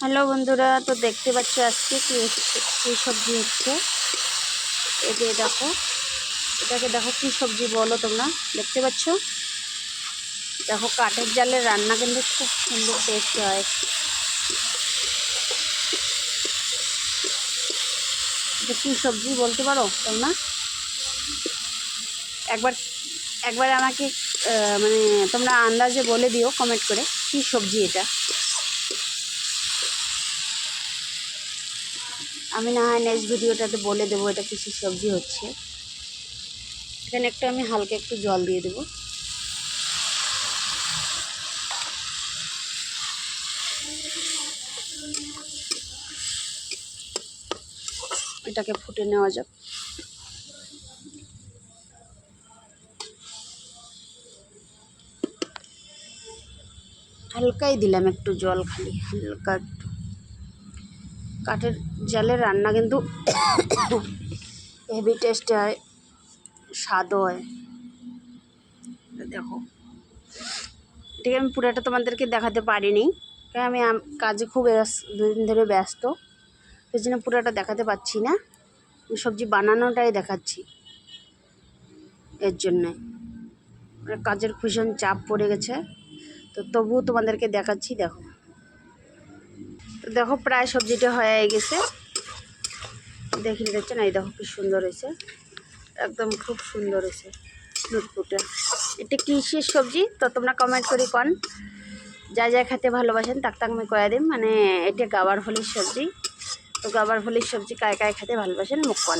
Hello বন্ধুরা, তো দেখতে পাচ্ছ আজকে কি সবজি হচ্ছে। এই যে দেখো, এটাকে দেখো কি সবজি বলো তোমরা, দেখতে পাচ্ছ। দেখো কাঠের জালে রান্না কিন্তু খুব সুন্দর টেস্ট হয়। এটা কি সবজি বলতে পারো তোমরা? একবার একবার আমাকে মানে তোমরা আন্দাজে বলে দিও কমেন্ট করে, কি সবজি এটা। আমি না হয় নেক্সট ভিডিওটাতে বলে দেবো এটা কিসের সবজি হচ্ছে। এখানে আমি হালকা একটু জল দিয়ে দেবো। এটাকে ফুটে নেওয়া যাক। হালকাই দিলাম একটু জল, খালি হালকা একটু। কাঠের জালে রান্না কিন্তু হেভি টেস্ট হয়, স্বাদও হয়। দেখো, এটাকে আমি পুরোটা তোমাদেরকে দেখাতে পারিনি, কারণ আমি কাজে খুব দুদিন ধরে ব্যস্ত, সেই জন্য পুরোটা দেখাতে পাচ্ছি না। সবজি বানানোটাই দেখাচ্ছি, এর জন্যে কাজের ভীষণ চাপ পড়ে গেছে, তো তবুও তোমাদেরকে দেখাচ্ছি। দেখো, তো দেখো প্রায় সবজিটা হয়ে গেছে, দেখে নিচ্ছেন। এই দেখো কি সুন্দর হয়েছে, একদম খুব সুন্দর হয়েছে লুটপুটে। এটা কিসের সবজি তো তোমরা কমেন্ট করে কন, যা যা খেতে ভালোবাসেন তাক আমি কয়ে দিম। মানে এটা গাওয়ার ফলির সবজি। তো গাওয়ার ফলির সবজি কায় কায় খেতে ভালোবাসেন মুখ কন।